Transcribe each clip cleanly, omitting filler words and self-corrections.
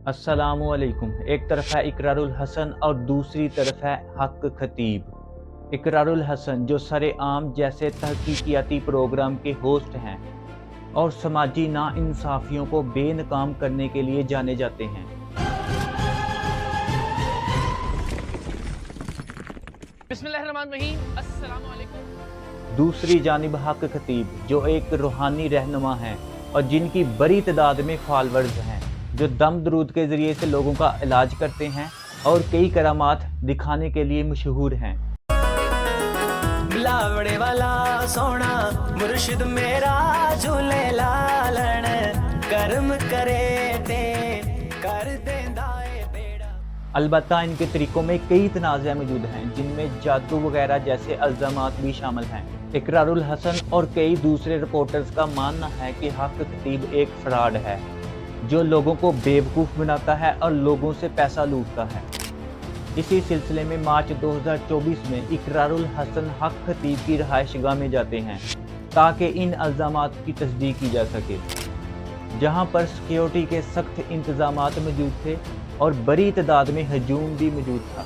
अस्सलामुअलैकुम। एक तरफ है इकरारुल हसन और दूसरी तरफ है हक खतीब। इकरारुल हसन जो सरेआम जैसे तहकीकियाती प्रोग्राम के होस्ट हैं और समाजी नाइंसाफियों को बेनकाम करने के लिए जाने जाते हैं। बिस्मिल्लाहिर्रहमानिर्रहीम, अस्सलामु अलैकुम। दूसरी जानिब हक खतीब जो एक रूहानी रहनुमा हैं और जिनकी बड़ी तादाद में फॉलोअर्स हैं, जो दम दरूद के ज़रिए से लोगों का इलाज करते हैं और कई करामात दिखाने के लिए मशहूर हैं। लावड़े वाला सोना मुर्शिद मेरा झूले लालन कर्म करे ते कर देंदा ए बेड़ा। अलबत्ता इनके तरीकों में कई तनाज़े मौजूद हैं, जिनमें जादू वगैरह जैसे अल्ज़ामात भी शामिल हैं। इकरारुल हसन और कई दूसरे रिपोर्टर्स का मानना है कि हक खतीब एक फ्रॉड है जो लोगों को बेवकूफ़ बनाता है और लोगों से पैसा लूटता है। इसी सिलसिले में मार्च 2024 में इकरारुल हसन हक खतीब की रहायशगाह में जाते हैं ताकि इन इल्ज़ामात की तस्दीक की जा सके, जहां पर सिक्योरिटी के सख्त इंतजामात मौजूद थे और बड़ी तादाद में हजूम भी मौजूद था।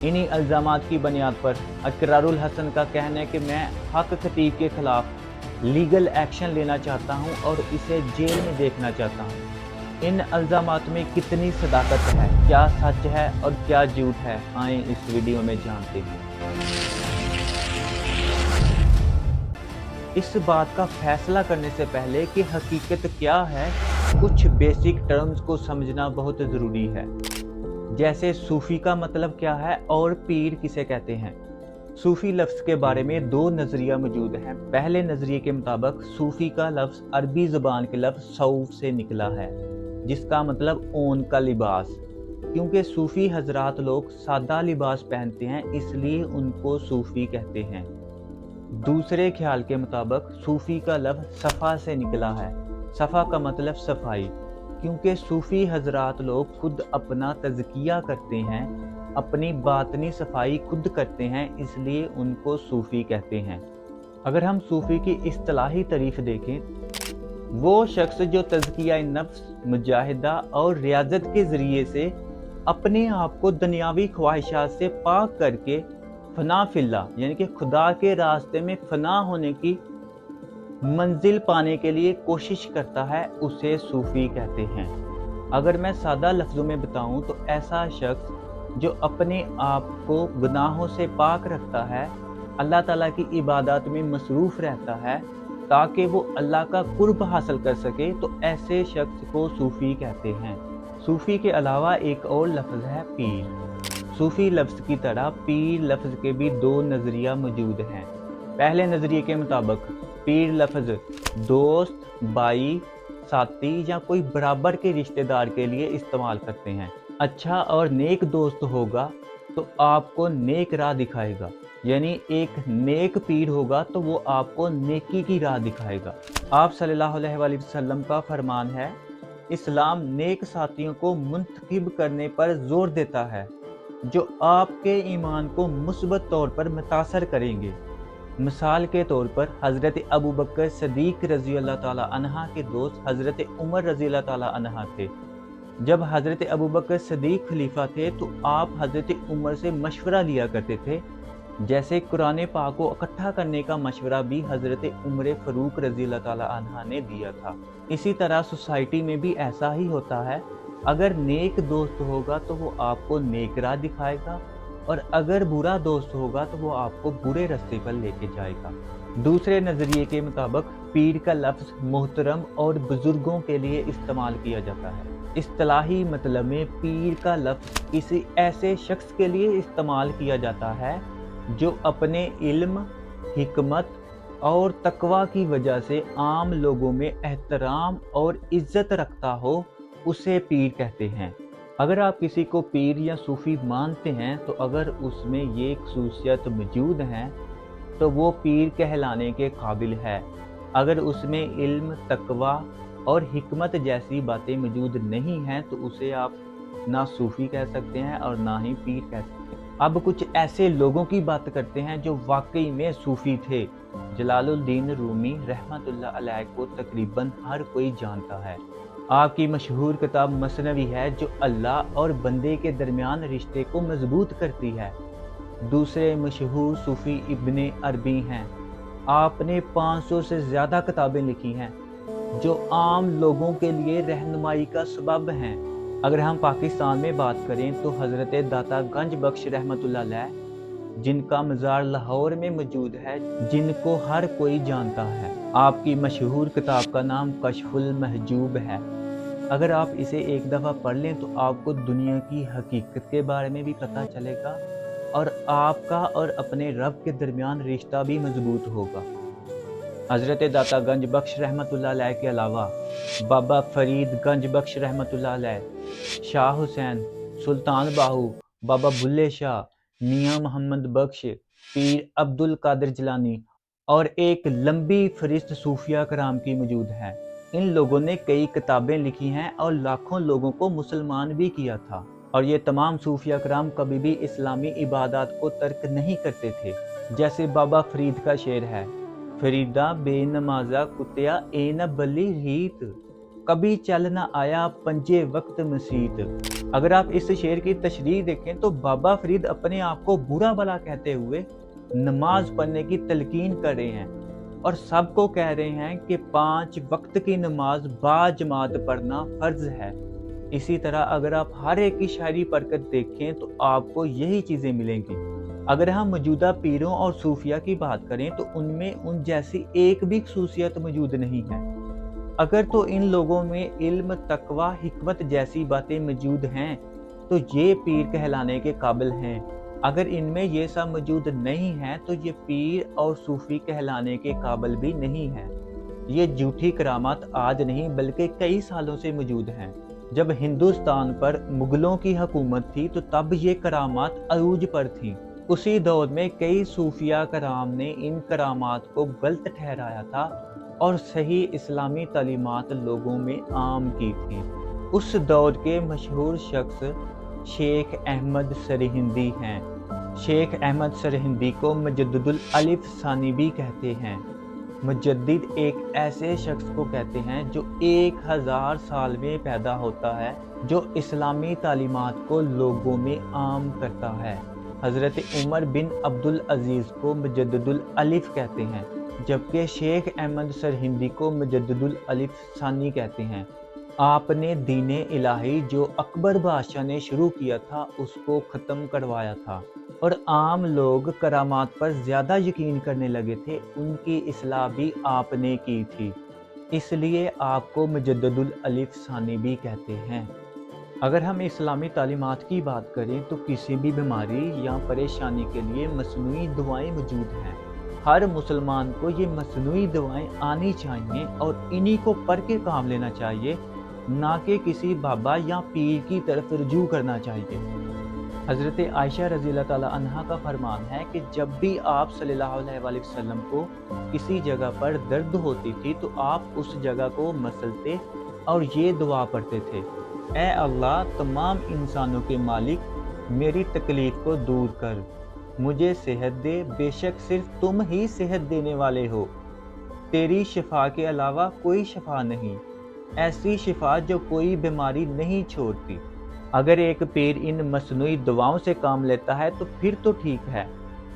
इन्हीं इल्ज़ामात की बुनियाद पर इकरारुल हसन का कहना है कि मैं हक खतीब के खिलाफ लीगल एक्शन लेना चाहता हूं और इसे जेल में देखना चाहता हूं। इन इल्ज़ामात में कितनी सदाकत है, क्या सच है और क्या झूठ है, आए इस वीडियो में जानते हैं। इस बात का फैसला करने से पहले कि हकीकत क्या है, कुछ बेसिक टर्म्स को समझना बहुत ज़रूरी है। जैसे सूफ़ी का मतलब क्या है और पीर किसे कहते हैं। सूफ़ी लफ्ज़ के बारे में दो नज़रिया मौजूद हैं। पहले नज़रिए के मुताबिक सूफ़ी का लफ्ज़ अरबी ज़बान के लफ्ज़ सौफ से निकला है, जिसका मतलब ऊन का लिबास। क्योंकि सूफ़ी हजरात लोग सादा लिबास पहनते हैं, इसलिए उनको सूफ़ी कहते हैं। दूसरे ख्याल के मुताबिक सूफ़ी का लफ्ज़ सफ़ा से निकला है। सफ़ा का मतलब सफाई, क्योंकि सूफ़ी हजरात लोग खुद अपना तज़किया करते हैं, अपनी बातनी सफाई खुद करते हैं, इसलिए उनको सूफ़ी कहते हैं। अगर हम सूफ़ी की इस्तिलाही तारीफ़ देखें, वो शख्स जो तज़किया नफ्स, मुजाहिदा और रियाजत के ज़रिए से अपने आप को दुनियावी ख्वाहिशात से पाक करके फना फिल्ला यानी कि खुदा के रास्ते में फना होने की मंजिल पाने के लिए कोशिश करता है, उसे सूफ़ी कहते हैं। अगर मैं सादा लफ्ज़ों में बताऊं तो ऐसा शख्स जो अपने आप को गुनाहों से पाक रखता है, अल्लाह ताला की इबादत में मसरूफ़ रहता है ताकि वो अल्लाह का कुर्ब हासिल कर सके, तो ऐसे शख्स को सूफ़ी कहते हैं। सूफ़ी के अलावा एक और लफ्ज़ है पीर। सूफ़ी लफ्ज़ की तरह पीर लफ्ज़ के भी दो नज़रिया मौजूद हैं। पहले नज़रिए के मुताबिक पीर लफ्ज़ दोस्त, भाई, साथी या कोई बराबर के रिश्तेदार के लिए इस्तेमाल करते हैं। अच्छा और नेक दोस्त होगा तो आपको नेक राह दिखाएगा, यानी एक नेक पीर होगा तो वो आपको नेकी की राह दिखाएगा। आप सल्लल्लाहु अलैहि वसल्लम का फरमान है, इस्लाम नेक साथियों को मुंतखब करने पर जोर देता है जो आपके ईमान को मुस्बत तौर पर मुतासर करेंगे। मिसाल के तौर पर हज़रत अबू बकर सदीक रज़ी अल्लाह ताला अन्हा के दोस्त हज़रत उमर रज़ी अल्लाह ताला अन्हा थे। जब हज़रत अबू बकर सदीक खलीफा थे तो आप हज़रत उमर से मशवरा लिया करते थे, जैसे कुरान पाक को इकट्ठा करने का मशवरा भी हज़रत उमर फ़ारूक रज़ी अल्लाह ताला अन्हा ने दिया था। इसी तरह सोसाइटी में भी ऐसा ही होता है। अगर नेक दोस्त होगा तो वो आपको नेक राह दिखाएगा और अगर बुरा दोस्त होगा तो वो आपको बुरे रास्ते पर लेके जाएगा। दूसरे नज़रिए के मुताबिक पीर का लफ्ज़ मोहतरम और बुजुर्गों के लिए इस्तेमाल किया जाता है। इस्तिलाही मतलब में पीर का लफ्ज़ किसी ऐसे शख्स के लिए इस्तेमाल किया जाता है जो अपने इल्म, हिकमत और तकवा की वजह से आम लोगों में एहतराम और इज्जत रखता हो, उसे पीर कहते हैं। अगर आप किसी को पीर या सूफ़ी मानते हैं तो अगर उसमें ये खसूसियत मौजूद हैं तो वो पीर कहलाने के काबिल है। अगर उसमें इल्म, तकवा और हिकमत जैसी बातें मौजूद नहीं हैं तो उसे आप ना सूफ़ी कह सकते हैं और ना ही पीर कह सकते हैं। अब कुछ ऐसे लोगों की बात करते हैं जो वाकई में सूफी थे। जलालुद्दीन रूमी रहमतुल्लाह अलैह को तकरीबन हर कोई जानता है। आपकी मशहूर किताब मसनवी है जो अल्लाह और बंदे के दरमियान रिश्ते को मजबूत करती है। दूसरे मशहूर सूफी इब्ने अरबी हैं। आपने 500 से ज़्यादा किताबें लिखी हैं जो आम लोगों के लिए रहनुमाई का सबब हैं। अगर हम पाकिस्तान में बात करें तो हज़रत दाता गंज बख्श रहमतुल्लाह अलैह, जिनका मज़ार लाहौर में मौजूद है, जिनको हर कोई जानता है। आपकी मशहूर किताब का नाम कश्फुल महजूब है। अगर आप इसे एक दफ़ा पढ़ लें तो आपको दुनिया की हकीकत के बारे में भी पता चलेगा और आपका और अपने रब के दरमियान रिश्ता भी मजबूत होगा। हज़रत दाता गंज बख्श रहमतुल्लाह अलैह के अलावा बाबा फरीद गंज बख्श रहमतुल्लाह अलैह, शाह हुसैन, सुल्तान बाहू, बाबा बुल्ले शाह, मियाँ मोहम्मद बख्श, पीर अब्दुल कादिर जिलानी और एक लंबी फहरिस्त सूफिया कराम की मौजूद है। इन लोगों ने कई किताबें लिखी हैं और लाखों लोगों को मुसलमान भी किया था। और ये तमाम सूफिया कराम कभी भी इस्लामी इबादत को तर्क नहीं करते थे। जैसे बाबा फरीद का शेर है, फरीदा बेनमाजा कुतिया ए न बली रीत, कभी चल न आया पंजे वक्त मसीत। अगर आप इस शेर की तशरीह देखें तो बाबा फरीद अपने आप को बुरा भला कहते हुए नमाज पढ़ने की तलकीन कर रहे हैं और सबको कह रहे हैं कि 5 वक्त की नमाज बाजमात पढ़ना फर्ज है। इसी तरह अगर आप हर एक की शायरी पढ़कर देखें तो आपको यही चीज़ें मिलेंगी। अगर हम मौजूदा पीरों और सूफिया की बात करें तो उनमें उन जैसी एक भी खसूसियत मौजूद नहीं है। अगर तो इन लोगों में इल्म, तकवा, हिकमत जैसी बातें मौजूद हैं तो ये पीर कहलाने के काबिल हैं। अगर इनमें ये सब मौजूद नहीं है तो ये पीर और सूफी कहलाने के काबिल भी नहीं है। ये झूठी करामात आज नहीं बल्कि कई सालों से मौजूद हैं। जब हिंदुस्तान पर मुगलों की हुकूमत थी तो तब ये करामात अरूज पर थी। उसी दौर में कई सूफिया कराम ने इन करामात को गलत ठहराया था और सही इस्लामी तालीमात लोगों में आम की थी। उस दौर के मशहूर शख्स शेख अहमद सरहिंदी हैं। शेख अहमद सरहिंदी को मुजद्दिदुल अलिफ सानी भी कहते हैं। मुजद्दिद एक ऐसे शख्स को कहते हैं जो 1000 साल में पैदा होता है, जो इस्लामी तालीमात को लोगों में आम करता है। हज़रत उमर बिन अब्दुल अजीज़ को मुजद्दिदुल अलिफ कहते हैं, जबकि शेख अहमद सरहिंदी को मुजद्दिदुल अलिफ सानी कहते हैं। आपने दीने इलाही जो अकबर बादशाह ने शुरू किया था उसको ख़त्म करवाया था और आम लोग करामात पर ज़्यादा यकीन करने लगे थे। उनकी इस्लाह भी आपने की थी, इसलिए आपको मुजद्दिदुल अलिफ सानी भी कहते हैं। अगर हम इस्लामी तालीमात की बात करें तो किसी भी बीमारी या परेशानी के लिए मसनूई दवाएं मौजूद हैं। हर मुसलमान को ये मसनूई दवाएं आनी चाहिए और इन्हीं को पढ़ के काम लेना चाहिए, ना कि किसी बाबा या पीर की तरफ रुजू करना चाहिए। हज़रत आयशा रज़ी अल्लाह ताला अन्हा का फरमान है कि जब भी आप सल्लल्लाहु अलैहि वसल्लम को किसी जगह पर दर्द होती थी तो आप उस जगह को मसलते और ये दुआ पढ़ते थे, ऐ अल्लाह तमाम इंसानों के मालिक, मेरी तकलीफ़ को दूर कर, मुझे सेहत दे, बेशक सिर्फ तुम ही सेहत देने वाले हो, तेरी शिफा के अलावा कोई शिफा नहीं, ऐसी शिफा जो कोई बीमारी नहीं छोड़ती। अगर एक पीर इन मसनूई दवाओं से काम लेता है तो फिर तो ठीक है,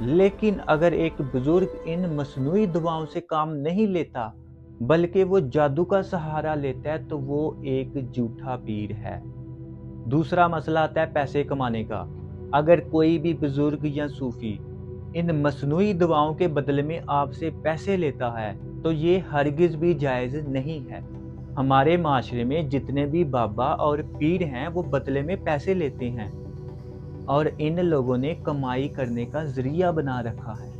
लेकिन अगर एक बुजुर्ग इन मसनूई दवाओं से काम नहीं लेता बल्कि वो जादू का सहारा लेता है तो वो एक झूठा पीर है। दूसरा मसला आता है पैसे कमाने का। अगर कोई भी बुजुर्ग या सूफी इन मसनूई दवाओं के बदले में आपसे पैसे लेता है तो ये हरगिज़ भी जायज़ नहीं है। हमारे माशरे में जितने भी बाबा और पीर हैं वो बदले में पैसे लेते हैं और इन लोगों ने कमाई करने का ज़रिया बना रखा है।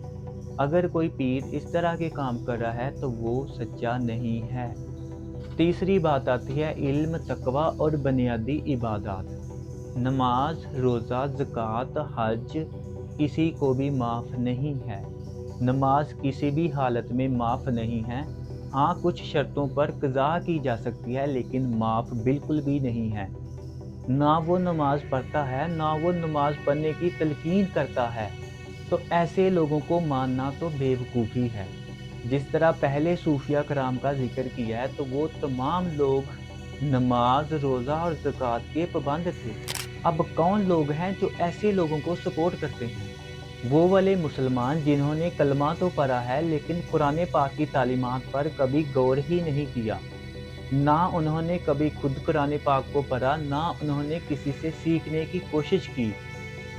अगर कोई पीर इस तरह के काम कर रहा है तो वो सच्चा नहीं है। तीसरी बात आती है इल्म, तकवा और बुनियादी इबादत। नमाज, रोज़ा, ज़कात, हज किसी को भी माफ़ नहीं है। नमाज किसी भी हालत में माफ़ नहीं है। हाँ, कुछ शर्तों पर क़ज़ा की जा सकती है लेकिन माफ़ बिल्कुल भी नहीं है। ना वो नमाज पढ़ता है, ना वो नमाज पढ़ने की तलकीन करता है, तो ऐसे लोगों को मानना तो बेवकूफ़ी है। जिस तरह पहले सूफिया कराम का ज़िक्र किया है, तो वो तमाम लोग नमाज, रोज़ा और ज़कात के पाबंद थे। अब कौन लोग हैं जो ऐसे लोगों को सपोर्ट करते हैं? वो वाले मुसलमान जिन्होंने कलमा तो पढ़ा है लेकिन कुरान पाक की तालीमात पर कभी गौर ही नहीं किया। ना उन्होंने कभी खुद कुरान पाक को पढ़ा, ना उन्होंने किसी से सीखने की कोशिश की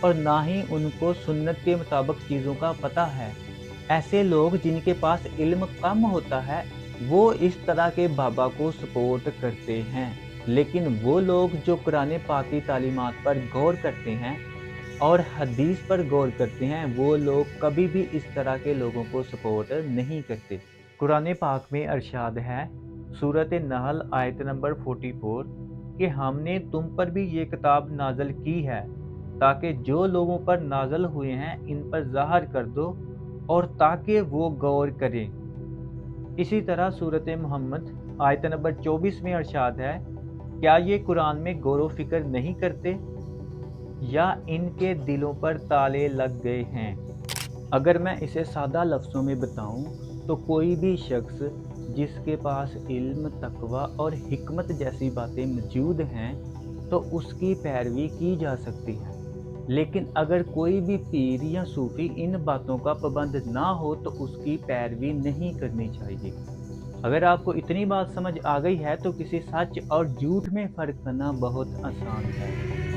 और ना ही उनको सुन्नत के मुताबिक चीज़ों का पता है। ऐसे लोग जिनके पास इल्म कम होता है, वो इस तरह के बाबा को सपोर्ट करते हैं। लेकिन वो लोग जो कुरान पाक की तालीमात पर गौर करते हैं और हदीस पर गौर करते हैं, वो लोग कभी भी इस तरह के लोगों को सपोर्ट नहीं करते। कुरान पाक में इरशाद है, सूरत नहल आयत नंबर 44 कि हमने तुम पर भी ये किताब नाज़िल की है ताकि जो लोगों पर नाज़िल हुए हैं इन पर ज़ाहिर कर दो और ताकि वो गौर करें। इसी तरह सूरत मोहम्मद आयत नंबर 24 में इरशाद है, क्या ये कुरान में गौर व फिक्र नहीं करते या इनके दिलों पर ताले लग गए हैं। अगर मैं इसे सादा लफ्ज़ों में बताऊं तो कोई भी शख्स जिसके पास इल्म, तकवा और हिकमत जैसी बातें मौजूद हैं तो उसकी पैरवी की जा सकती है। लेकिन अगर कोई भी पीर या सूफी इन बातों का पाबंद ना हो तो उसकी पैरवी नहीं करनी चाहिए। अगर आपको इतनी बात समझ आ गई है तो किसी सच और झूठ में फ़र्क करना बहुत आसान है।